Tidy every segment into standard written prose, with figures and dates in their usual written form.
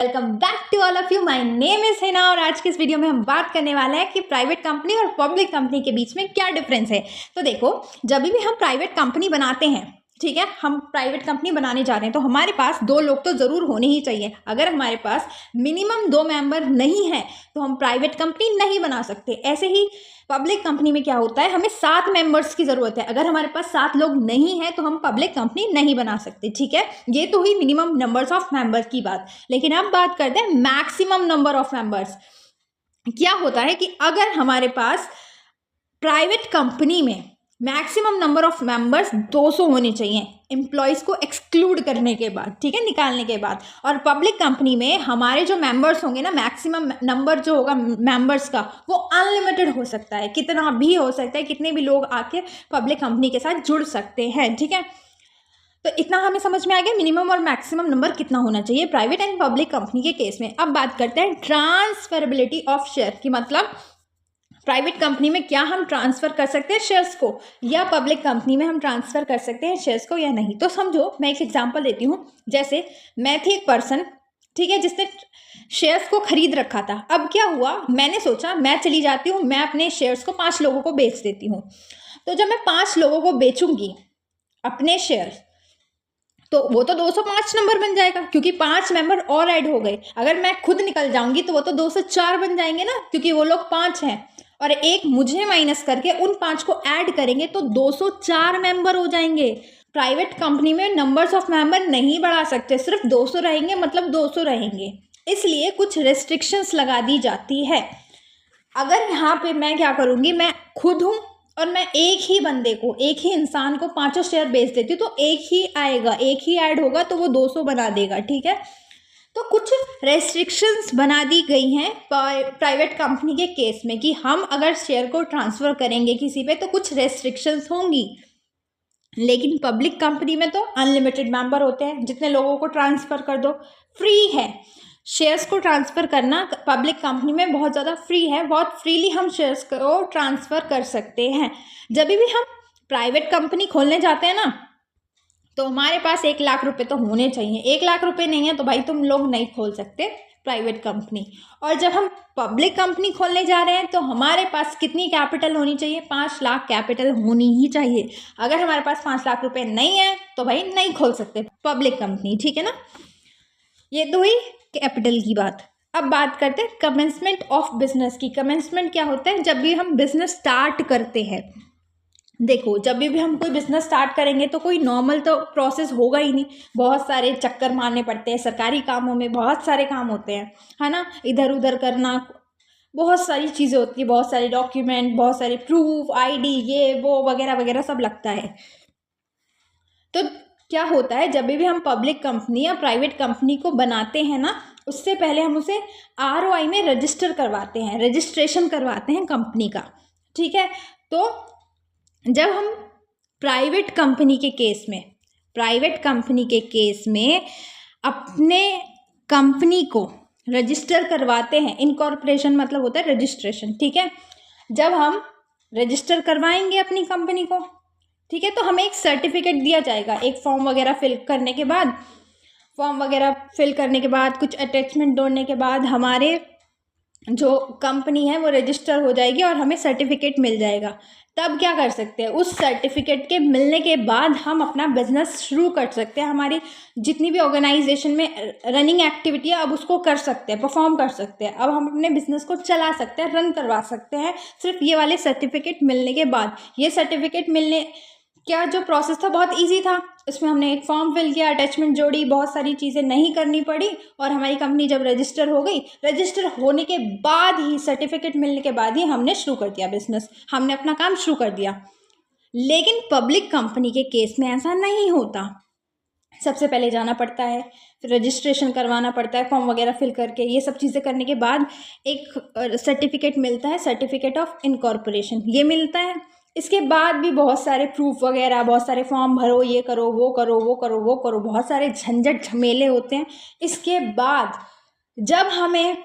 Welcome back to all of you. My name is Hina और आज के इस वीडियो में हम बात करने वाले हैं कि प्राइवेट कंपनी और पब्लिक कंपनी के बीच में क्या डिफरेंस है। तो देखो, जब भी हम प्राइवेट कंपनी बनाते हैं, ठीक है, हम प्राइवेट कंपनी बनाने जा रहे हैं तो हमारे पास 2 लोग तो ज़रूर होने ही चाहिए। अगर हमारे पास मिनिमम 2 मेंबर नहीं है तो हम प्राइवेट कंपनी नहीं बना सकते। ऐसे ही पब्लिक कंपनी में क्या होता है, हमें 7 मेंबर्स की ज़रूरत है। अगर हमारे पास 7 लोग नहीं हैं तो हम पब्लिक कंपनी नहीं बना सकते। ठीक है, ये तो हुई मिनिमम नंबर्स ऑफ मेंबर्स की बात। लेकिन अब बात करते हैं मैक्सिमम नंबर ऑफ मेंबर्स। क्या होता है कि अगर हमारे पास प्राइवेट कंपनी में मैक्सिमम नंबर ऑफ मेंबर्स 200 होने चाहिए एम्प्लॉयज़ को एक्सक्लूड करने के बाद, ठीक है, निकालने के बाद। और पब्लिक कंपनी में हमारे जो मेंबर्स होंगे ना, मैक्सिमम नंबर जो होगा मेंबर्स का वो अनलिमिटेड हो सकता है, कितना भी हो सकता है, कितने भी लोग आके पब्लिक कंपनी के साथ जुड़ सकते हैं। ठीक है, तो इतना हमें समझ में आ गया मिनिमम और मैक्सिमम नंबर कितना होना चाहिए प्राइवेट एंड पब्लिक कंपनी के केस में। अब बात करते हैं ट्रांसफरेबिलिटी ऑफ शेयर की, मतलब प्राइवेट कंपनी में क्या हम ट्रांसफ़र कर सकते हैं शेयर्स को, या पब्लिक कंपनी में हम ट्रांसफ़र कर सकते हैं शेयर्स को या नहीं। तो समझो, मैं एक एग्जांपल देती हूँ। जैसे मैं थी एक पर्सन, ठीक है, जिसने शेयर्स को खरीद रखा था। अब क्या हुआ, मैंने सोचा मैं चली जाती हूँ, मैं अपने शेयर्स को 5 लोगों को बेच देती हूँ। तो जब मैं 5 लोगों को बेचूंगी अपने शेयर्स, तो वो तो 205 नंबर बन जाएगा क्योंकि 5 मेंबर और ऐड हो गए। अगर मैं खुद निकल जाऊंगी तो वो तो 204 बन जाएंगे ना, क्योंकि वो लोग 5 हैं और एक मुझे माइनस करके उन 5 को ऐड करेंगे तो 204 मेंबर हो जाएंगे। प्राइवेट कंपनी में नंबर्स ऑफ मेंबर नहीं बढ़ा सकते, सिर्फ 200 रहेंगे, मतलब 200 रहेंगे। इसलिए कुछ रेस्ट्रिक्शंस लगा दी जाती है। अगर यहाँ पे मैं क्या करूँगी, मैं खुद हूँ और मैं एक ही बंदे को, एक ही इंसान को 5 शेयर बेच देती हूँ तो एक ही आएगा, एक ही ऐड होगा तो वो 200 बना देगा। ठीक है, तो कुछ रेस्ट्रिक्शंस बना दी गई हैं प्राइवेट कंपनी के केस में कि हम अगर शेयर को ट्रांसफ़र करेंगे किसी पे तो कुछ रेस्ट्रिक्शंस होंगी। लेकिन पब्लिक कंपनी में तो अनलिमिटेड मेंबर होते हैं, जितने लोगों को ट्रांसफ़र कर दो, फ्री है। शेयर्स को ट्रांसफ़र करना पब्लिक कंपनी में बहुत ज़्यादा फ्री है, बहुत फ्रीली हम शेयर्स को ट्रांसफ़र कर सकते हैं। जब भी हम प्राइवेट कंपनी खोलने जाते हैं ना, तो हमारे पास 1 लाख रुपए तो होने चाहिए। 1 लाख रुपए नहीं है तो भाई तुम लोग नहीं खोल सकते प्राइवेट कंपनी। और जब हम पब्लिक कंपनी खोलने जा रहे हैं तो हमारे पास कितनी कैपिटल होनी चाहिए, 5 लाख कैपिटल होनी ही चाहिए। अगर हमारे पास 5 लाख रुपए नहीं है तो भाई नहीं खोल सकते पब्लिक कंपनी। ठीक है ना, ये तो हुई कैपिटल की बात। अब बात करते हैं कमेंसमेंट ऑफ बिजनेस की। कमेंसमेंट क्या होता है, जब भी हम बिजनेस स्टार्ट करते हैं। देखो, जब भी हम कोई बिजनेस स्टार्ट करेंगे तो कोई नॉर्मल तो प्रोसेस होगा ही नहीं, बहुत सारे चक्कर मारने पड़ते हैं। सरकारी कामों में बहुत सारे काम होते हैं, है ना, इधर उधर करना, बहुत सारी चीज़ें होती है, बहुत सारे डॉक्यूमेंट, बहुत सारे प्रूफ, आईडी, ये वो वगैरह वगैरह सब लगता है। तो क्या होता है, जब भी हम पब्लिक कंपनी या प्राइवेट कंपनी को बनाते हैं ना, उससे पहले हम उसे ROI में रजिस्टर करवाते हैं, रजिस्ट्रेशन करवाते हैं कंपनी का। ठीक है, तो जब हम प्राइवेट कंपनी के केस में अपने कंपनी को रजिस्टर करवाते हैं, इनकॉर्पोरेशन मतलब होता है रजिस्ट्रेशन। ठीक है, जब हम रजिस्टर करवाएंगे अपनी कंपनी को, ठीक है, तो हमें एक सर्टिफिकेट दिया जाएगा। एक फॉर्म वगैरह फिल करने के बाद कुछ अटैचमेंट जोड़ने के बाद हमारे जो कंपनी है वो रजिस्टर हो जाएगी और हमें सर्टिफिकेट मिल जाएगा। तब क्या कर सकते हैं, उस सर्टिफिकेट के मिलने के बाद हम अपना बिजनेस शुरू कर सकते हैं। हमारी जितनी भी ऑर्गेनाइजेशन में रनिंग एक्टिविटी है, अब उसको कर सकते हैं, परफॉर्म कर सकते हैं। अब हम अपने बिजनेस को चला सकते हैं, रन करवा सकते हैं, सिर्फ ये वाले सर्टिफिकेट मिलने के बाद। ये सर्टिफिकेट मिलने क्या जो प्रोसेस था बहुत इजी था। इसमें हमने एक फॉर्म फिल किया, अटैचमेंट जोड़ी, बहुत सारी चीज़ें नहीं करनी पड़ी और हमारी कंपनी जब रजिस्टर हो गई, रजिस्टर होने के बाद ही, सर्टिफिकेट मिलने के बाद ही हमने शुरू कर दिया बिजनेस, हमने अपना काम शुरू कर दिया। लेकिन पब्लिक कंपनी के केस में ऐसा नहीं होता। सबसे पहले जाना पड़ता है, फिर रजिस्ट्रेशन करवाना पड़ता है, फॉर्म वगैरह फिल करके, ये सब चीज़ें करने के बाद एक सर्टिफिकेट मिलता है, सर्टिफिकेट ऑफ इनकॉर्पोरेशन, ये मिलता है। इसके बाद भी बहुत सारे प्रूफ वगैरह, बहुत सारे फॉर्म भरो, ये करो, वो करो, वो करो, वो करो, बहुत सारे झंझट झमेले होते हैं। इसके बाद जब हमें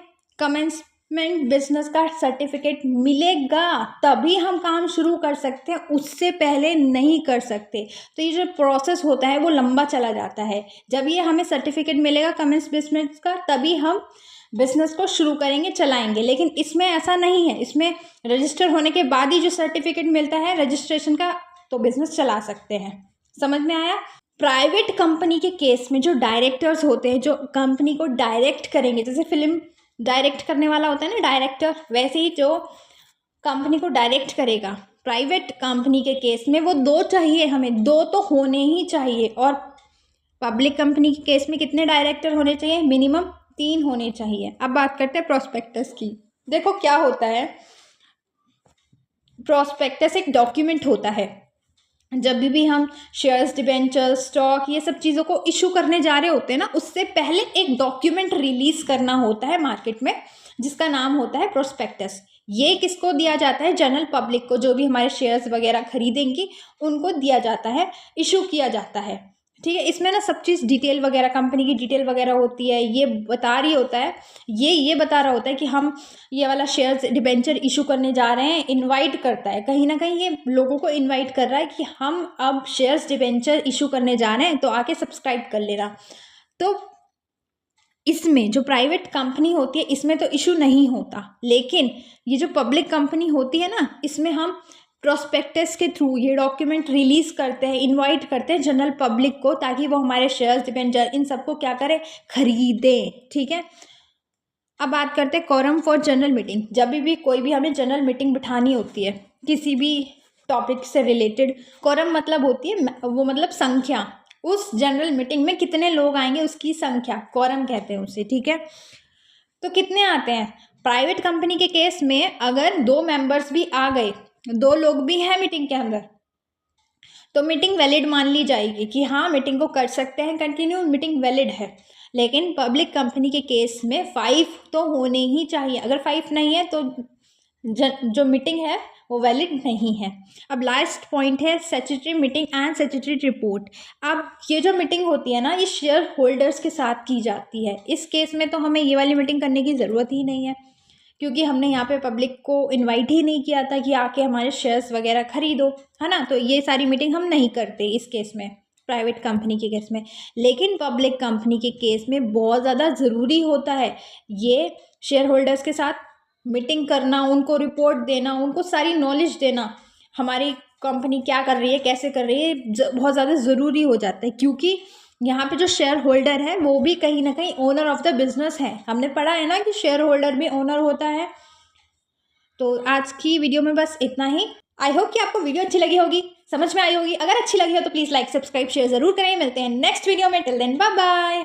बिजनेस का सर्टिफिकेट मिलेगा तभी हम काम शुरू कर सकते हैं, उससे पहले नहीं कर सकते। तो ये जो प्रोसेस होता है वो लंबा चला जाता है। जब ये हमें सर्टिफिकेट मिलेगा कमेंस बिजनेस का तभी हम बिजनेस को शुरू करेंगे, चलाएंगे। लेकिन इसमें ऐसा नहीं है, इसमें रजिस्टर होने के बाद ही जो सर्टिफिकेट मिलता है रजिस्ट्रेशन का, तो बिजनेस चला सकते हैं। समझ में आया? प्राइवेट कंपनी के केस में जो डायरेक्टर्स होते हैं, जो कंपनी को डायरेक्ट करेंगे, जैसे फिल्म डायरेक्ट करने वाला होता है ना डायरेक्टर, वैसे ही जो कंपनी को डायरेक्ट करेगा प्राइवेट कंपनी के केस में, वो 2 चाहिए हमें, 2 तो होने ही चाहिए। और पब्लिक कंपनी के केस में कितने डायरेक्टर होने चाहिए? मिनिमम 3 होने चाहिए। अब बात करते हैं प्रोस्पेक्टस की। देखो क्या होता है, प्रोस्पेक्टस एक डॉक्यूमेंट होता है। जब भी हम शेयर्स, डिबेंचर्स, स्टॉक, ये सब चीज़ों को इशू करने जा रहे होते हैं ना, उससे पहले एक डॉक्यूमेंट रिलीज करना होता है मार्केट में, जिसका नाम होता है प्रोस्पेक्टस। ये किसको दिया जाता है? जनरल पब्लिक को, जो भी हमारे शेयर्स वगैरह खरीदेंगी उनको दिया जाता है, इशू किया जाता है। ठीक है, इसमें ना सब चीज़ डिटेल वगैरह, कंपनी की डिटेल वगैरह होती है, ये बता रही होता है, ये बता रहा होता है कि हम ये वाला शेयर्स डिबेंचर इशू करने जा रहे हैं। इनवाइट करता है, कहीं ना कहीं ये लोगों को इनवाइट कर रहा है कि हम अब शेयर्स डिबेंचर इशू करने जा रहे हैं, तो आके सब्सक्राइब कर लेना। तो इसमें जो प्राइवेट कंपनी होती है इसमें तो इशू नहीं होता, लेकिन ये जो पब्लिक कंपनी होती है ना, इसमें हम प्रोस्पेक्टस के थ्रू ये डॉक्यूमेंट रिलीज करते हैं, इनवाइट करते हैं जनरल पब्लिक को, ताकि वो हमारे शेयर्स, डिबेंचर, इन सबको क्या करें? खरीदें। ठीक है, अब बात करते हैं कोरम फॉर जनरल मीटिंग। जब भी कोई भी हमें जनरल मीटिंग बिठानी होती है किसी भी टॉपिक से रिलेटेड, कोरम मतलब होती है वो मतलब संख्या, उस जनरल मीटिंग में कितने लोग आएंगे उसकी संख्या, कोरम कहते हैं उसे। ठीक है, तो कितने आते हैं? प्राइवेट कंपनी के केस में अगर 2 मेंबर्स भी आ गए, 2 लोग भी हैं मीटिंग के अंदर, तो मीटिंग वैलिड मान ली जाएगी कि हाँ मीटिंग को कर सकते हैं कंटिन्यू, मीटिंग वैलिड है। लेकिन पब्लिक कंपनी के केस में 5 तो होने ही चाहिए। अगर 5 नहीं है तो जो मीटिंग है वो वैलिड नहीं है। अब लास्ट पॉइंट है statutory meeting and statutory report. अब ये जो मीटिंग होती है ना, ये शेयर होल्डर्स के साथ की जाती है। इस केस में तो हमें ये वाली मीटिंग करने की ज़रूरत ही नहीं है, क्योंकि हमने यहाँ पे पब्लिक को इनवाइट ही नहीं किया था कि आके हमारे शेयर्स वगैरह खरीदो, है ना। तो ये सारी मीटिंग हम नहीं करते इस केस में, प्राइवेट कंपनी के केस में। लेकिन पब्लिक कंपनी के केस में बहुत ज़्यादा ज़रूरी होता है ये शेयर होल्डर्स के साथ मीटिंग करना, उनको रिपोर्ट देना, उनको सारी नॉलेज देना, हमारी कंपनी क्या कर रही है, कैसे कर रही है, बहुत ज़्यादा ज़रूरी हो जाता है। क्योंकि यहाँ पे जो शेयर होल्डर है वो भी कहीं ना कहीं ओनर ऑफ द बिजनेस है। हमने पढ़ा है ना कि शेयर होल्डर भी ओनर होता है। तो आज की वीडियो में बस इतना ही। आई होप कि आपको वीडियो अच्छी लगी होगी, समझ में आई होगी। अगर अच्छी लगी हो तो प्लीज़ लाइक, सब्सक्राइब, शेयर ज़रूर करें। मिलते हैं नेक्स्ट वीडियो में। Till then bye bye.